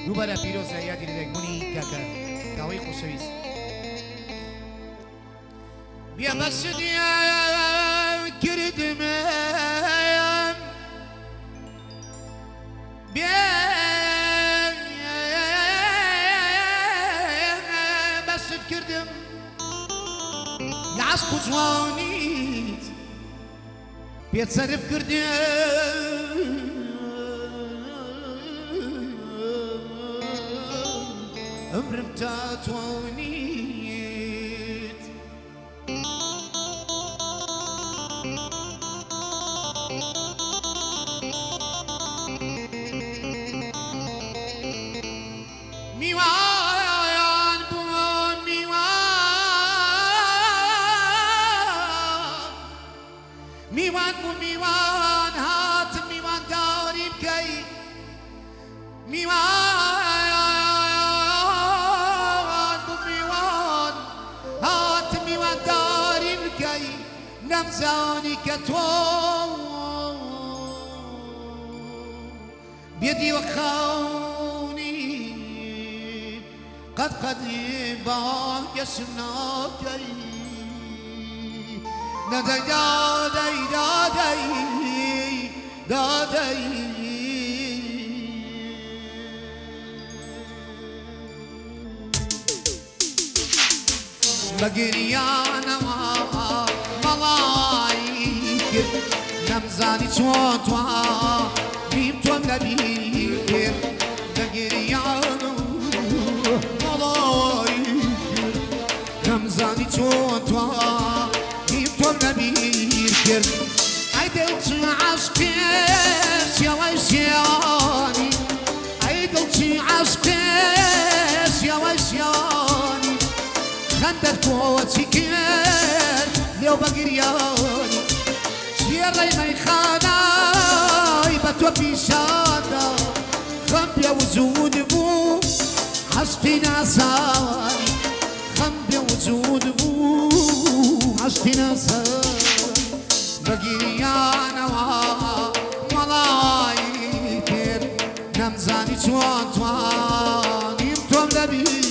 دووبارە پیرۆزە یادی لەدەکبوونی کاکە کاوەی خۆشەویست بیا بەشدیان کردمم بیا بەشت کردم لە عەشق و جوانیت پێت سەرف کردم عمرم تاتوانيت ميوان بون ميوان بون ميوان هات ميوان داري بكي ميوان نمزانی که تو بیدی و خونی قد با یشنا کی ندای دادای دادای دادای بگریانم ملايك نمزاني چون تو بیم تو لبيك دقريانو ملايك نمزاني چون تو بیم تو لبيك عيدلت عشقك يا ويسياني عيدلت عشقك يا ويسياني خندت قوتك لو بقرياني شيري ميخاناي بتو بيشانا خمبيا وجود بو عشقي ناساني خمبيا وجود بو عشقي ناساني بقريانا ملايكر نمزاني توان تواني متوم لبيكر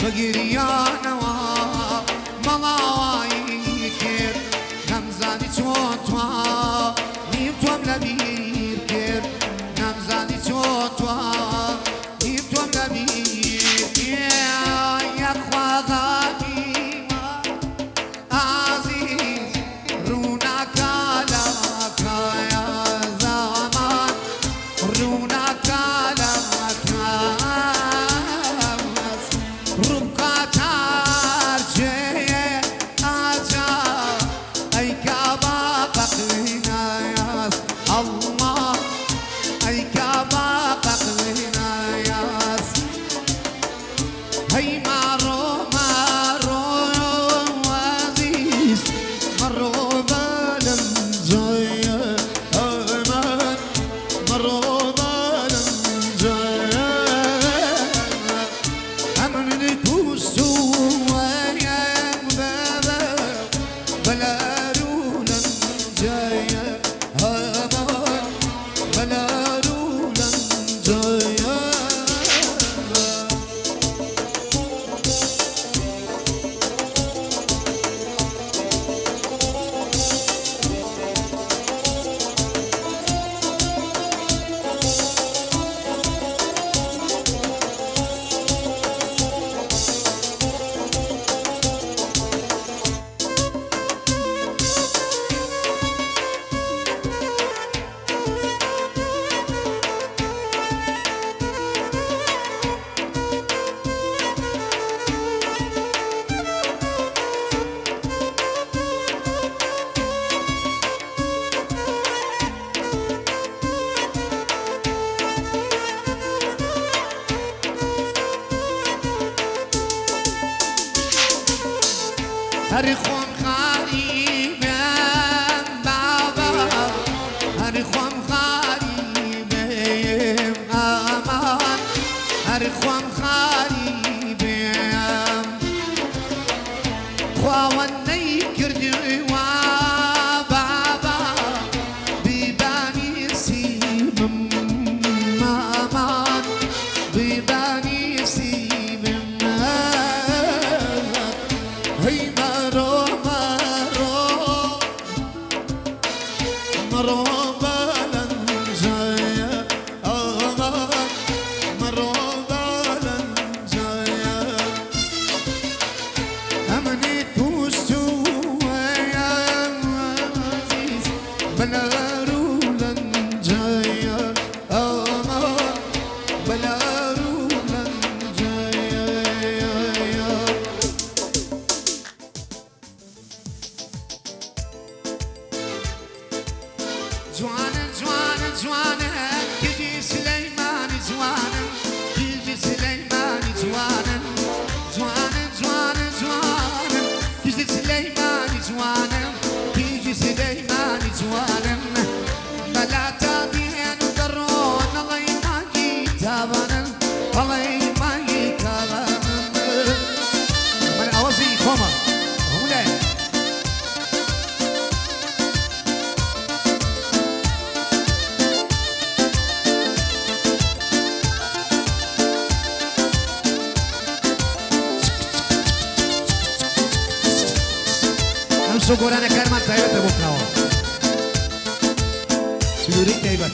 بقريانا ملايكر نمزاني چون تو نیم توم لبيكر نمزاني چون تو نیم توم لبيكر يا خواغاني عزيز رونا كالك يا زمان رونا كالك ای کعبه هري خوم غريبم بابا هري خوم غريبم امان هري خوم غريبم خواواني كردي وبابا بيباني سيبم امان بيباني سيبم هي مرو بلنجايا مرو بلنجايا أمني كوشتو يا عزيز بلارو لنجايا بلارو لنجايا جوانا جوانا جوانا يجي سليمان جوانا يجي سليمان جوانا جوانا جوانا جوانا يجي سليمان جوانا يجي سليمان جوانا بلا تابين ودرون الله ما جيتابنا الله ما جيتابنا من أوزي خوما هولا امسو قرانا كلمة تايبة بوكناوا سيوري تايبة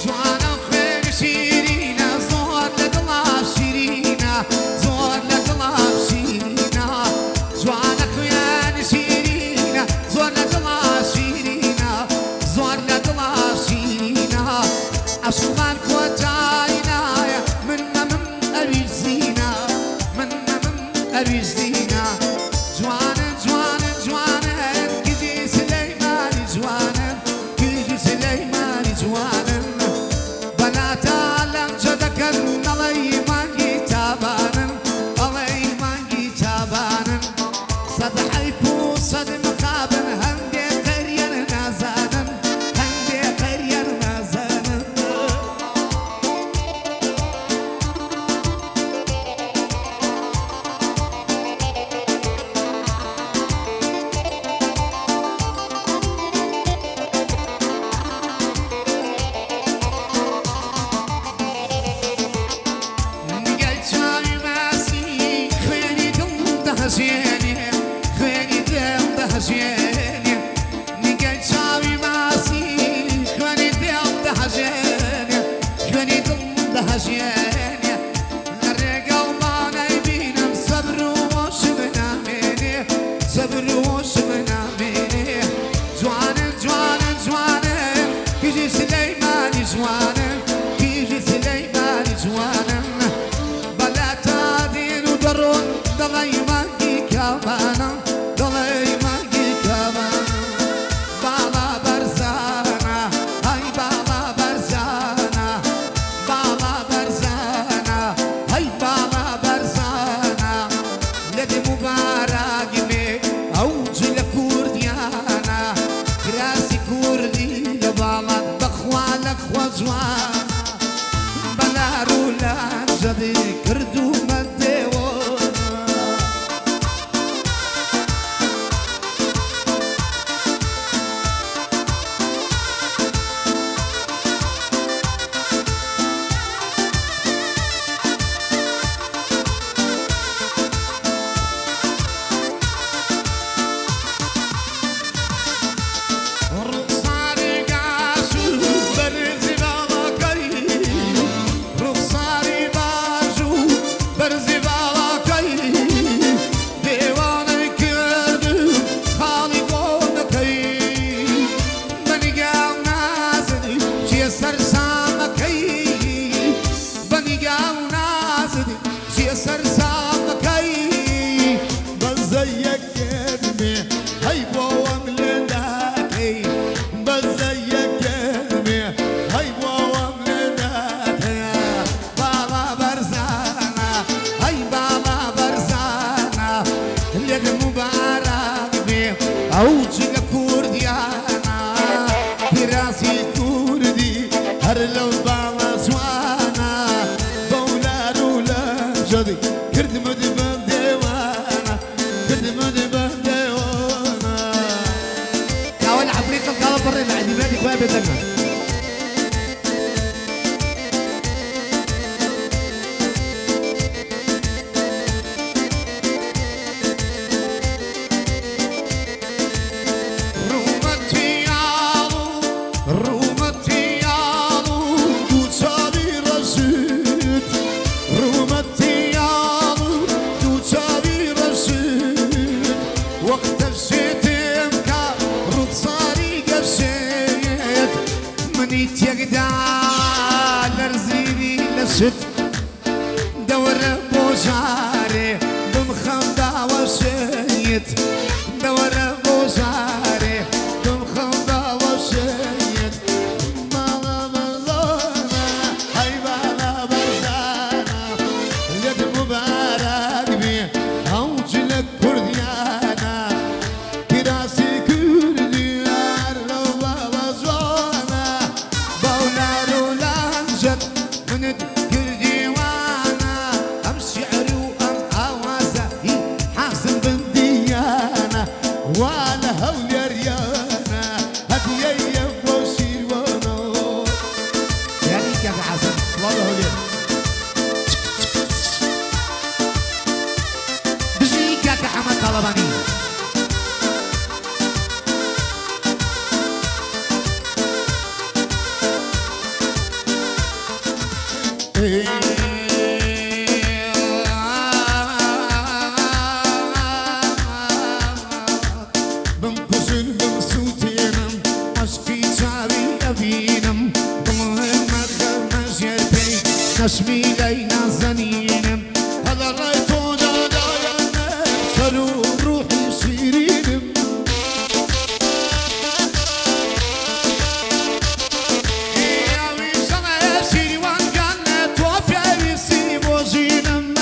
جوانا خير شيرينا زور لك الله شيرينا زور لك الله شيرينا جوانا خير شيرينا زور لك الله شيرينا زور لك الله شيرينا أشوفك وجاينا منا من أريزينا منا من أريزينا جوانا جوانا جوانا كيجي سليمان جوانا كيجي سليمان كرديانا براسي كردي هر لو بالا زوانا بولار ولا جدي كرد مدبن ديوانا كرد مدبن ديوانا كاول عفريقة قال بري مع دماغي كواب بدنا دور بوزاري بمخمدة وسيد دور بوزاري بمخمدة وسيد مالا مالونا هاي بالا برزانا يد مبارك بيه اوجلك كرديانا كراسي كرديان لو بابا زوانا بولار ولانجد من وانا هول يا ريانا هدية بوشير وانا يعني كيف حسن والله هولين بجيكا كحمد طلباني نشمي لينا زنينم هذا الريتون دايما سلو روحي سيرينم يا ويسنا يا سيري وان جنة وفيا ويسي بوزينم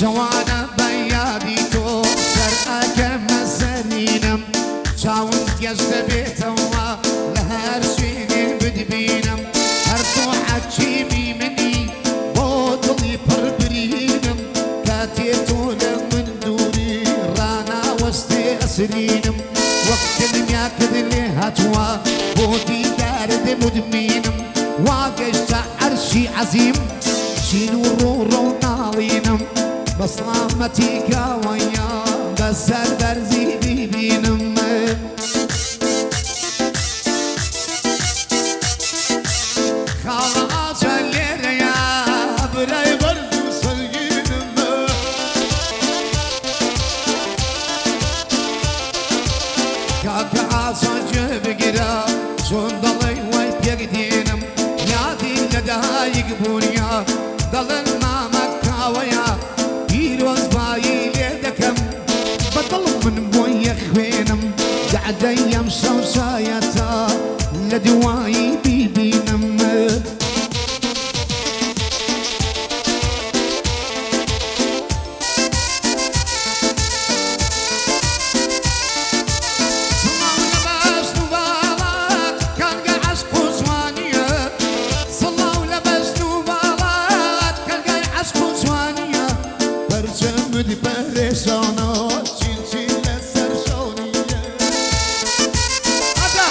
شوانا بيادي تو سرقك مزنينم شاون يزد بيتم هر شيء بدبينم هر طوحة شيبي مني بوضلي بربرينم كاتيتون من دوري رانا وستي أسرينم وقت المياكد اللي هتوا بودي دارد مدمينم واقشت عرشي عزيم شيلو رورو نالينم بصلامتي كاويا بس البرزي بيبينم يقبونيا ضلنا مكاويا يروز باي ليدكم بطل من مويه خوينم قعد ايام شوشايتا لدواي بيبينم di persona cincille sersonie Ada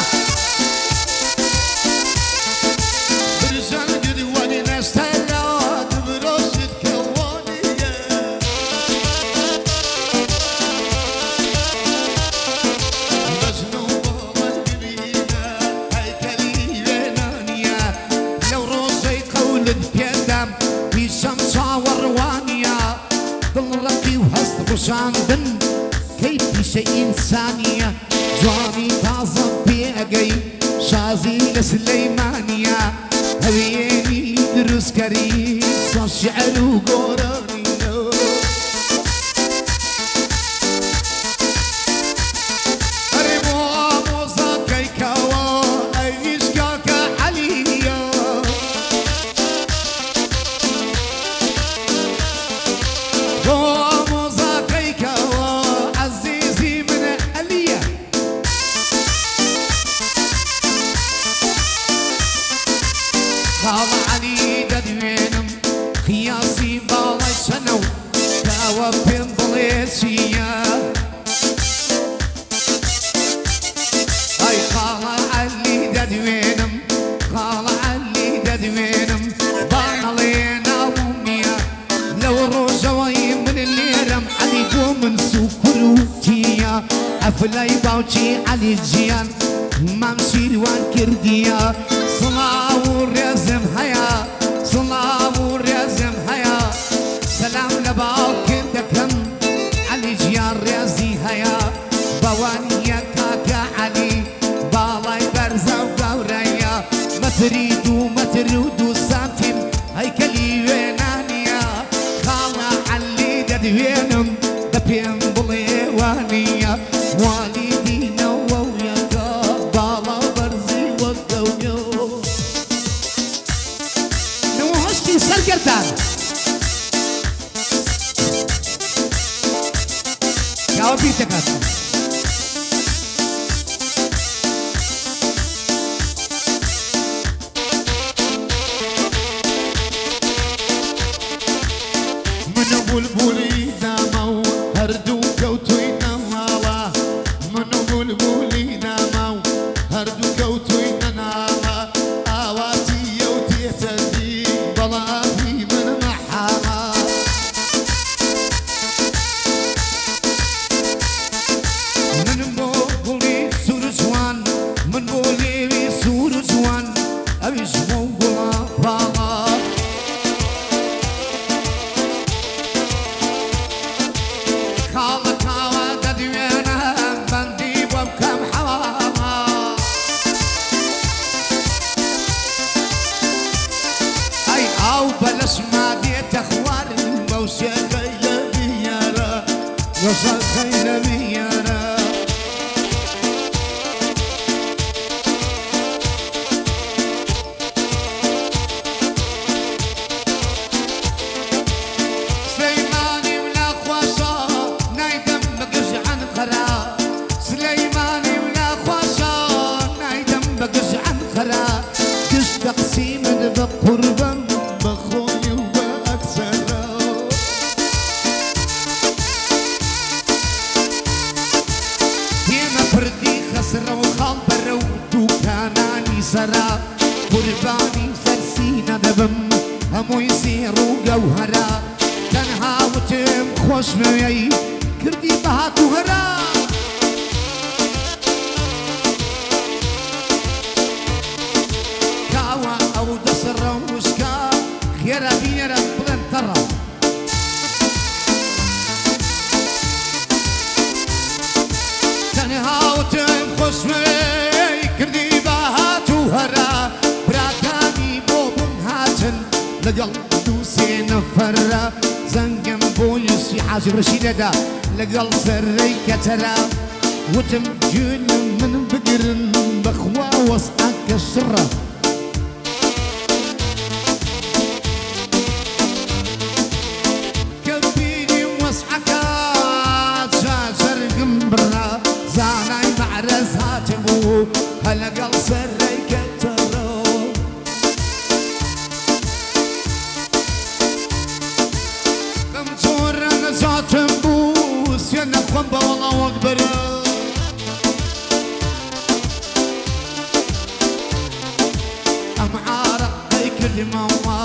Brizan gidi wani nestella Dubrosit kawaniye Beznu baba gibina Heykeli venaniye لو روسي قولد بيدم بشمسة وروانية ضل رقي وهست بشاندن كيف شيء إنسانية جواني تازم بيقي شازي لسليمانية هبيني دروس كريم شعر وقراني Vamos داوە پێم بڵێ چییە ئەی خاڵە عەلی دەدوێنم خاڵە عەلی دەدوێنم باڵێ ناوم نییە لەو ڕۆژەوەی من لێرەم عەلی بۆ من سوکر و تیە ئەفلای باوکی عەلی گیان مام شیروان کردیە سڵاو و ڕێزم هەیە سڵاو و ڕێزم هەیە سەلام لە باوکت دەکەم عەلی گیان ڕێزی هەیە بەوانیە کاکە عەلی باڵای بەرزە و گەورەیە مەتری دوو سانتیم هەیکەلی وێنانیە خاڵە عەلی دەدوێنم دە پێم بڵێ وانیە والیدینەوە و یەکە باڵا بەرزی وەک گەورە نەوە هەشتی سەرگەردان کاوە بیر دەکات منە بولبولی دامە و هەردوو کەوتووینە ماڵە منە بولبولی دامە و هەردوو کەوتووینە ناڵە ئاواتی ئەو تێتە دی بەڵامی من مەحامە من بۆ گوڵی سوور جوان من بۆ لێوی سوور جوان ئەویش بۆ گوڵە باڵە خاڵە کاوە دەدوێنم بەندی بۆ بکەم حەوامە ئەی ئاو بەلەشما دێتە خوارم بەو شێخەی لە بیارە بە شێخەی لە بیارە سلەیمانی ولا خواشە نایدەم بە گژعەن قەرا سلەیمانی ولا خواشە نایدەم بە گژعەن قەرا گشت دەقسیمت بە قوربەم بە خۆی و بە ئەکسەرە دێمە پردی خەسرە و خاڵ بەرە و دووکانانی سەرا قوربانی سەرسینە دەبم هەمووی سێڕ و گەوهەرە تەنها وتم خۆشمەوێی کردی بە هاتوهەرە کاوە ئەو دەسڕە و وشکە خێرە بینێرە بڵێن تەڕە تەنها وتم خۆشمەوێی کردی بە هاتوهەرە براکانی بۆ بم هاتن لەگەڵ دوو سێ نەفەرە زەنگم بۆ یوسفی حاجی ڕەشیدەدا لەگەڵ سەرەی کەتەرە وتم گوێنم من بگرن بەخوا وەسعەکە شڕە کە بینیم وەسعەکە جاجەرگم بڕە زانای مەعرەز هاتبوو هە لەگەڵ سەرەی کەتەرە بەم جۆرە نەجاتم بوو سوێن نەخۆم بەوەڵا وەک بەرە ئەم عارەقەی کردمەوە